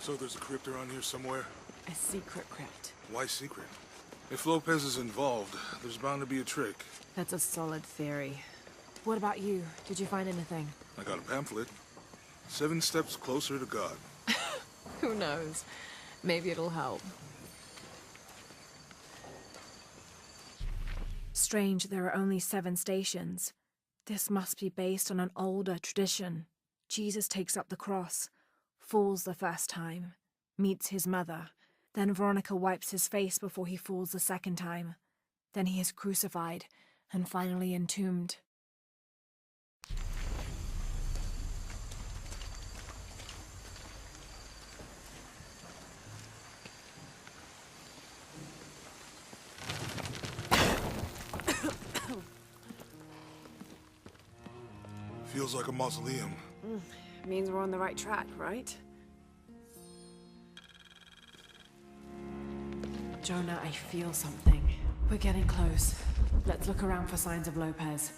So there's a crypt around here somewhere? A secret crypt. Why secret? If Lopez is involved, there's bound to be a trick. That's a solid theory. What about you? Did you find anything? I got a pamphlet. 7 steps closer to God. Who knows? Maybe it'll help. Strange, there are only 7 stations. This must be based on an older tradition. Jesus takes up the cross, falls the first time, meets his mother. Then Veronica wipes his face before he falls the second time. Then he is crucified and finally entombed. Feels like a mausoleum. Means we're on the right track, right? Jonah, I feel something. We're getting close. Let's look around for signs of Lopez.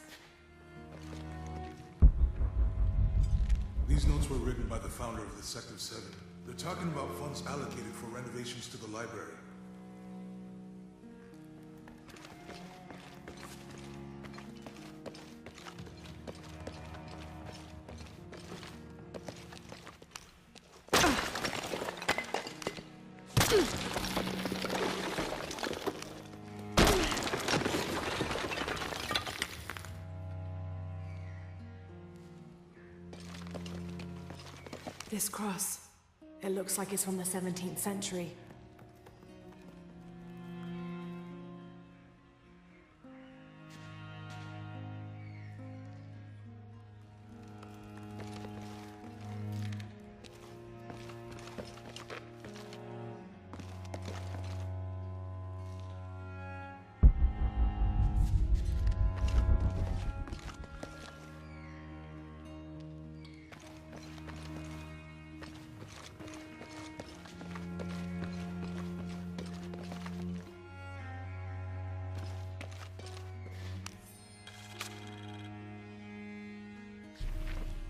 These notes were written by the founder of the Sect of 7. They're talking about funds allocated for renovations to the library. This cross, it looks like it's from the 17th century.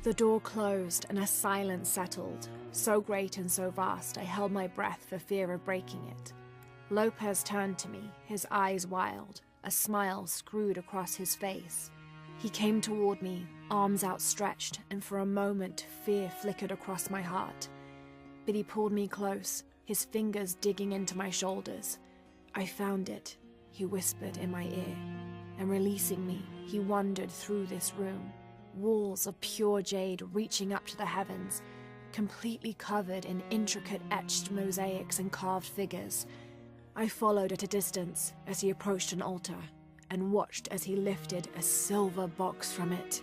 The door closed and a silence settled, so great and so vast I held my breath for fear of breaking it. Lopez turned to me, his eyes wild, a smile screwed across his face. He came toward me, arms outstretched, and for a moment fear flickered across my heart. But he pulled me close, his fingers digging into my shoulders. "I found it," he whispered in my ear, and releasing me, he wandered through this room. Walls of pure jade reaching up to the heavens, completely covered in intricate etched mosaics and carved figures. I followed at a distance as he approached an altar, and watched as he lifted a silver box from it.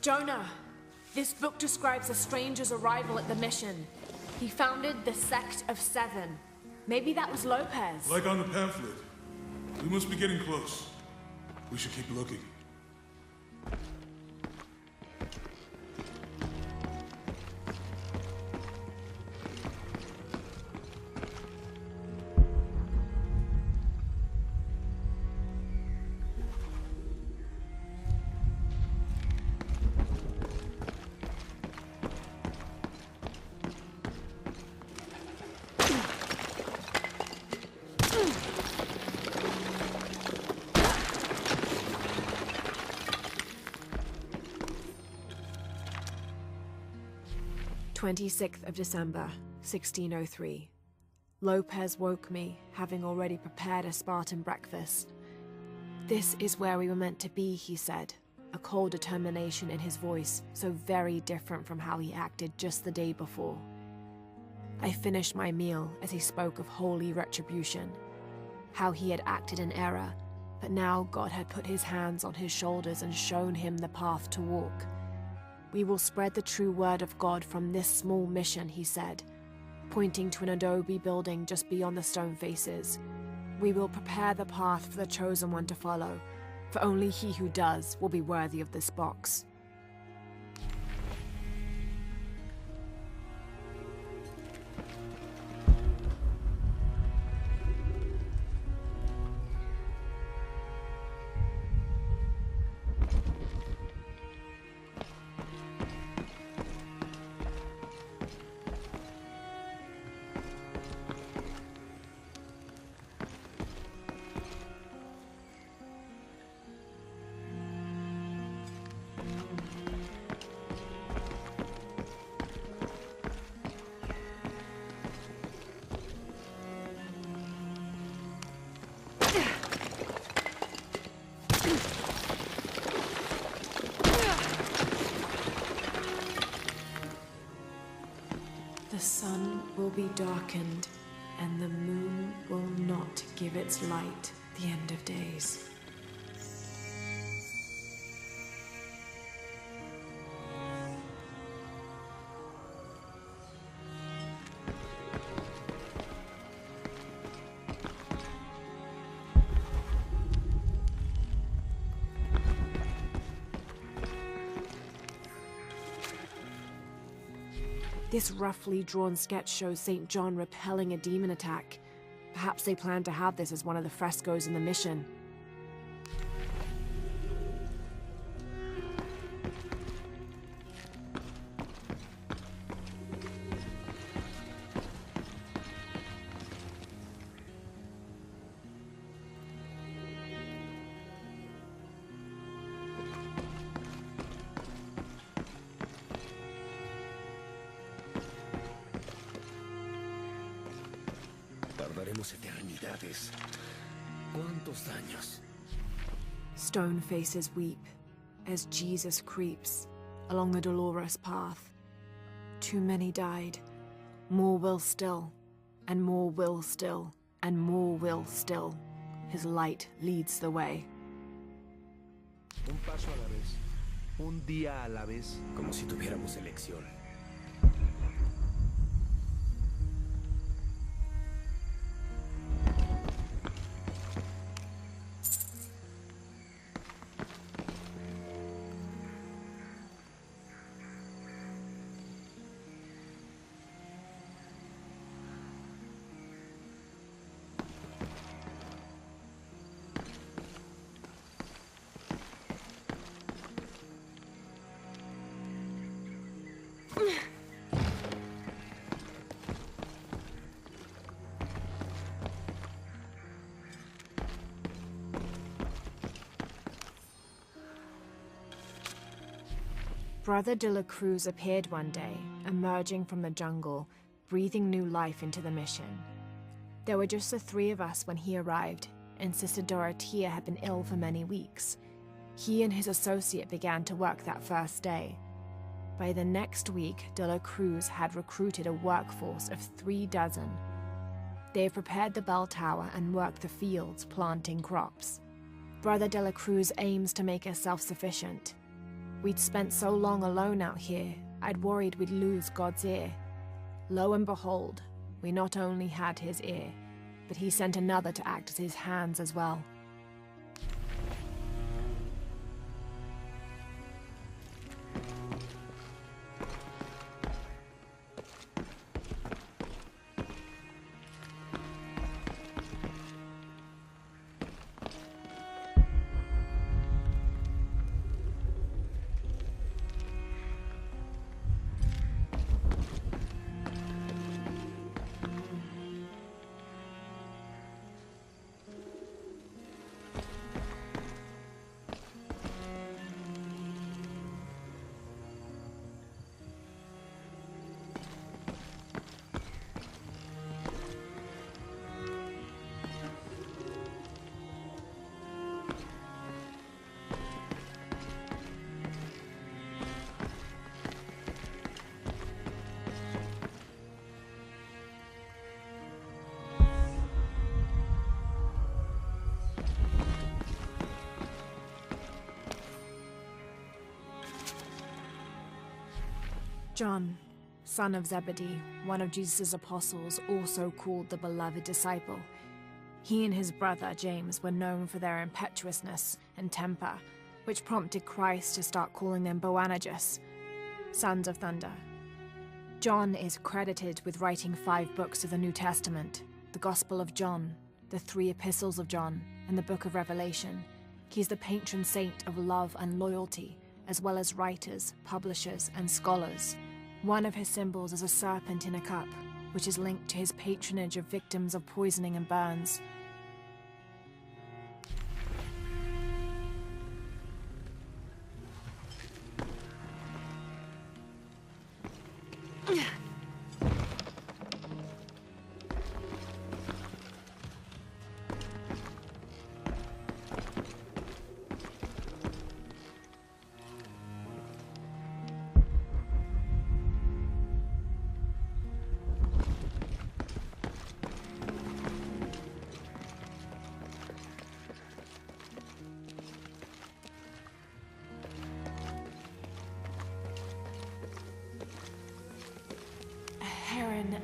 Jonah, this book describes a stranger's arrival at the mission. He founded the Sect of 7. Maybe that was Lopez. Like on the pamphlet. We must be getting close. We should keep looking. 26th of December, 1603. Lopez woke me, having already prepared a Spartan breakfast. "This is where we were meant to be," he said, a cold determination in his voice, so very different from how he acted just the day before. I finished my meal as he spoke of holy retribution, how he had acted in error, but now God had put his hands on his shoulders and shown him the path to walk. "We will spread the true word of God from this small mission," he said, pointing to an adobe building just beyond the stone faces. "We will prepare the path for the chosen one to follow, for only he who does will be worthy of this box." The sun will be darkened, and the moon will not give its light the end of days. This roughly drawn sketch shows St. John repelling a demon attack. Perhaps they plan to have this as one of the frescoes in the mission. Tardaremos eternidades. ¿Cuántos años? Stone faces weep as Jesus creeps along the dolorous path. Too many died. More will still, and more will still, and more will still. His light leads the way. Un paso a la vez. Un día a la vez. Como si tuviéramos elección. Brother de la Cruz appeared one day, emerging from the jungle, breathing new life into the mission. There were just the three of us when he arrived, and Sister Dorothea had been ill for many weeks. He and his associate began to work that first day. By the next week, de la Cruz had recruited a workforce of 36. They have prepared the bell tower and worked the fields, planting crops. Brother de la Cruz aims to make us self-sufficient. We'd spent so long alone out here, I'd worried we'd lose God's ear. Lo and behold, we not only had his ear, but he sent another to act as his hands as well. John, son of Zebedee, one of Jesus' apostles, also called the beloved disciple. He and his brother James were known for their impetuousness and temper, which prompted Christ to start calling them Boanerges, sons of thunder. John is credited with writing 5 books of the New Testament, the Gospel of John, the 3 epistles of John, and the Book of Revelation. He's the patron saint of love and loyalty, as well as writers, publishers, and scholars. One of his symbols is a serpent in a cup, which is linked to his patronage of victims of poisoning and burns.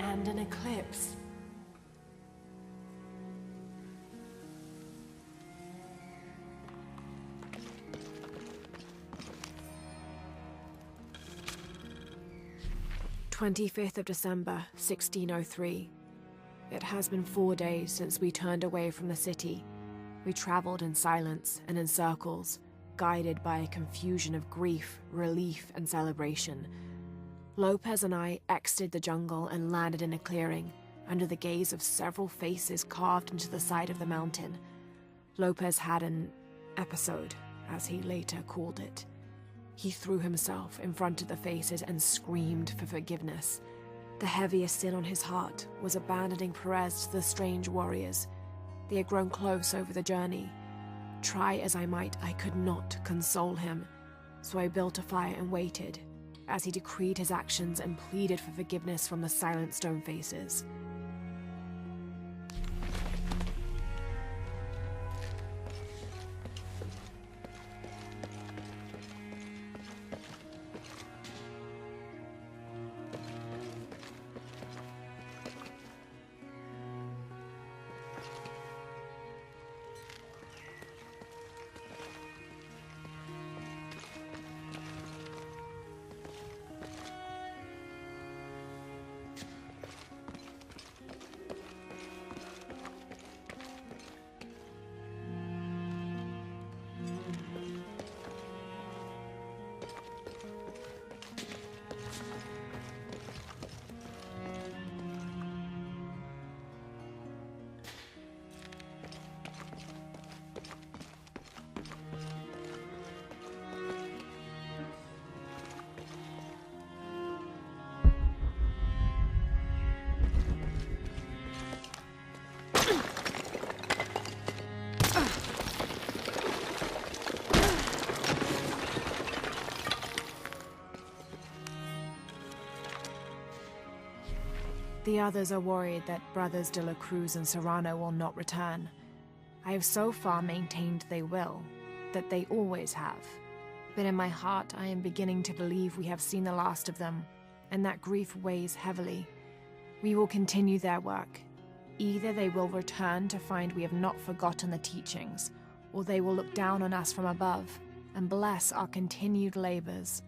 And an eclipse. December 1603. It has been 4 days since we turned away from the city. We traveled in silence and in circles, guided by a confusion of grief, relief, and celebration. Lopez and I exited the jungle and landed in a clearing, under the gaze of several faces carved into the side of the mountain. Lopez had an episode, as he later called it. He threw himself in front of the faces and screamed for forgiveness. The heaviest sin on his heart was abandoning Perez to the strange warriors. They had grown close over the journey. Try as I might, I could not console him, so I built a fire and waited, as he decreed his actions and pleaded for forgiveness from the silent stone faces. The others are worried that Brothers de la Cruz and Serrano will not return. I have so far maintained they will, that they always have. But in my heart I am beginning to believe we have seen the last of them, and that grief weighs heavily. We will continue their work. Either they will return to find we have not forgotten the teachings, or they will look down on us from above and bless our continued labors.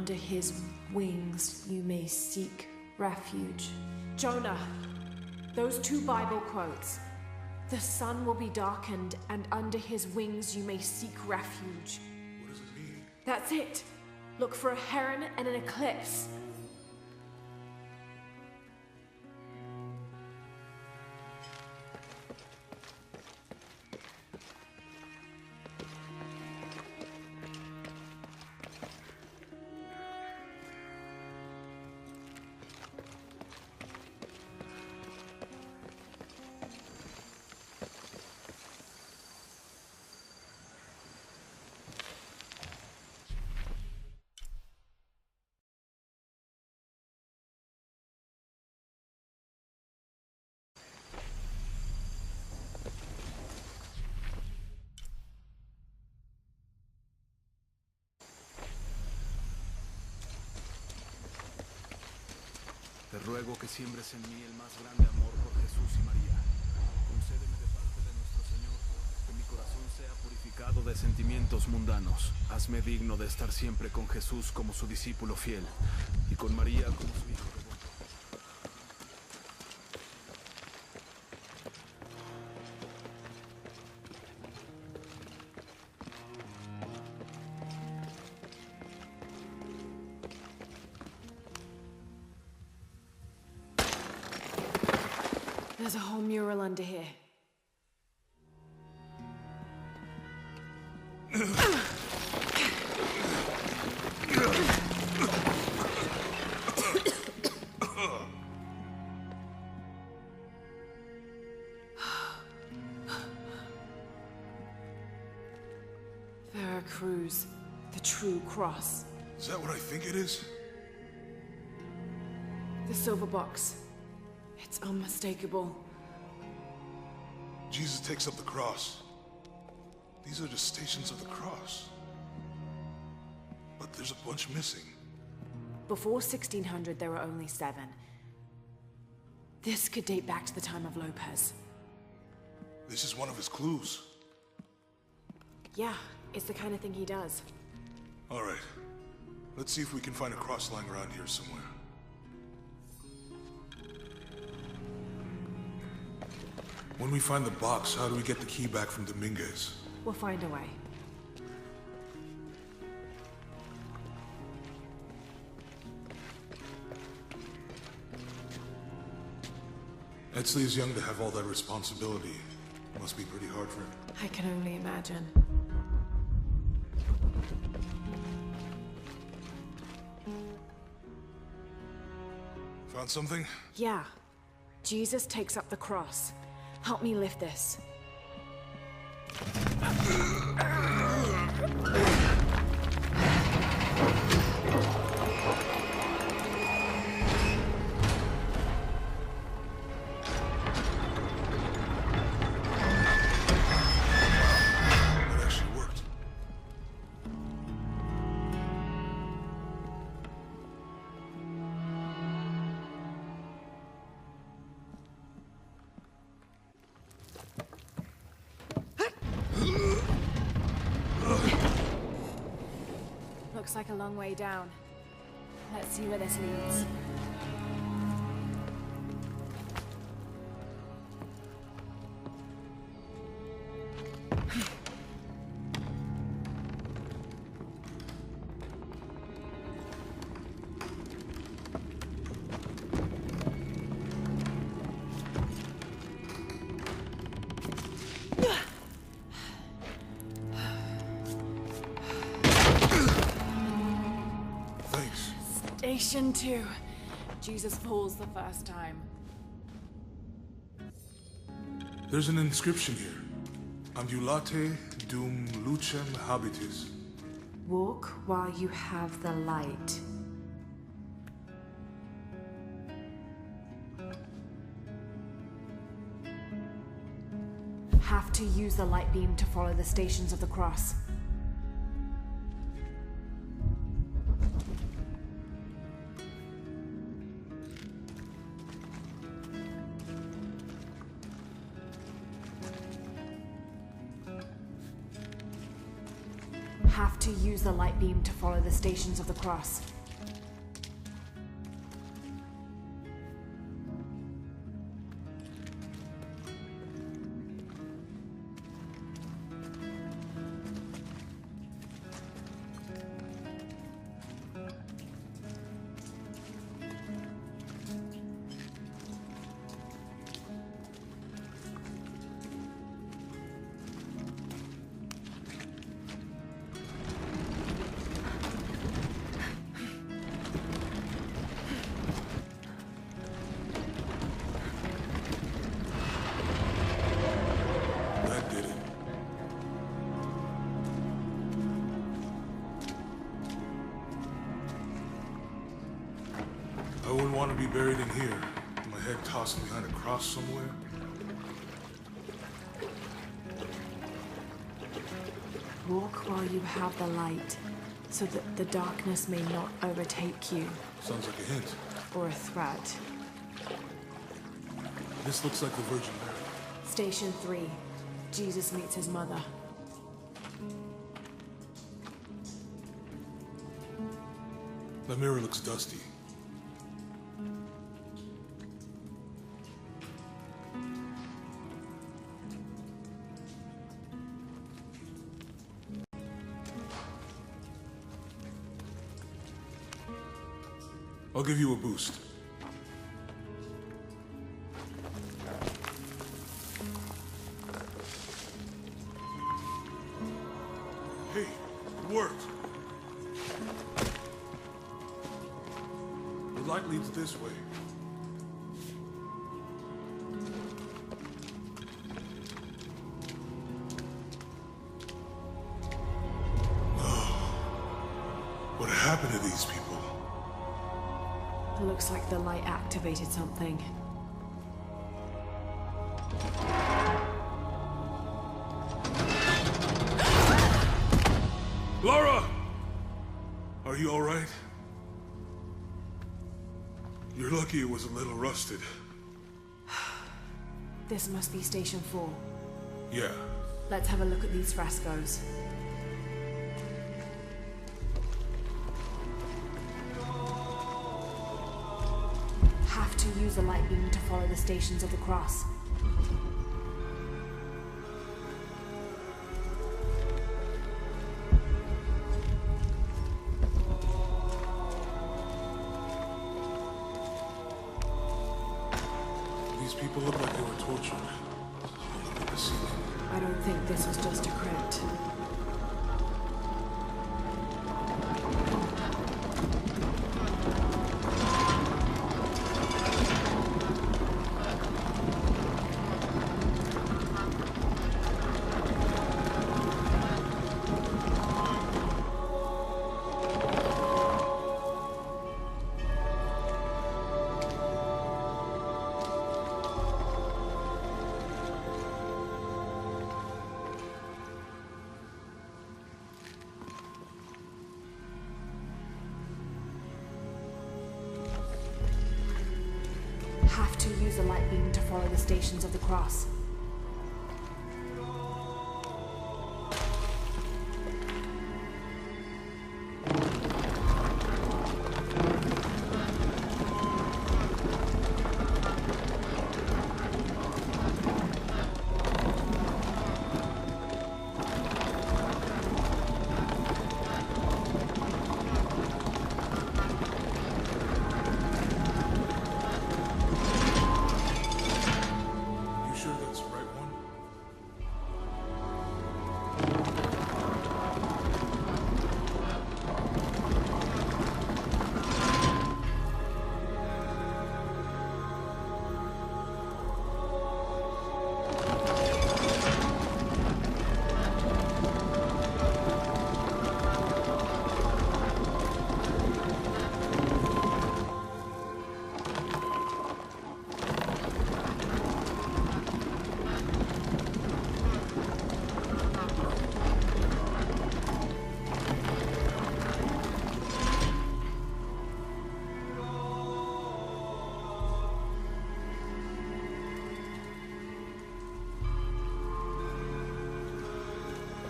under his wings you may seek refuge. Jonah, those two Bible quotes. The sun will be darkened, and under his wings you may seek refuge. What does it mean? That's it. Look for a heron and an eclipse. Te ruego que siembres en mí el más grande amor por Jesús y María. Concédeme de parte de nuestro Señor que mi corazón sea purificado de sentimientos mundanos. Hazme digno de estar siempre con Jesús como su discípulo fiel y con María como su hijo devoto. There's a whole mural under here. Veracruz, the true cross. Is that what I think it is? The silver box. It's unmistakable. Jesus takes up the cross. These are the stations of the cross. But there's a bunch missing. Before 1600, there were only 7. This could date back to the time of Lopez. This is one of his clues. Yeah, it's the kind of thing he does. All right. Let's see if we can find a cross lying around here somewhere. When we find the box, how do we get the key back from Dominguez? We'll find a way. Etzli is young to have all that responsibility. Must be pretty hard for him. I can only imagine. Found something? Yeah. Jesus takes up the cross. Help me lift this. It actually worked. Looks like a long way down. Let's see where this leads. Station 2. Jesus falls the first time. There's an inscription here. Ambulate dum lucem habitis. Walk while you have the light. Have to use the light beam to follow the stations of the cross. Have to use the light beam to follow the stations of the cross. be buried in here. My head tossed behind a cross somewhere. Walk while you have the light, so that the darkness may not overtake you. Sounds like a hint. Or a threat. This looks like the Virgin Mary. Station 3. Jesus meets his mother. The mirror looks dusty. I'll give you a boost. Hey, it worked. The light leads this way. What happened to these people? It looks like the light activated something. Laura! Are you all right? You're lucky it was a little rusted. This must be Station 4. Yeah. Let's have a look at these frescoes. Have to use the light beam to follow the stations of the cross. These people look like they were tortured. Look at the ceiling. I don't think this was just a crypt. Have to use the light beam to follow the stations of the cross. You sure that's the right one?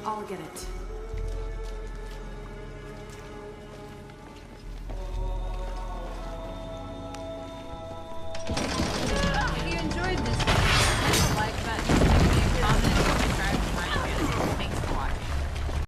I'll get it.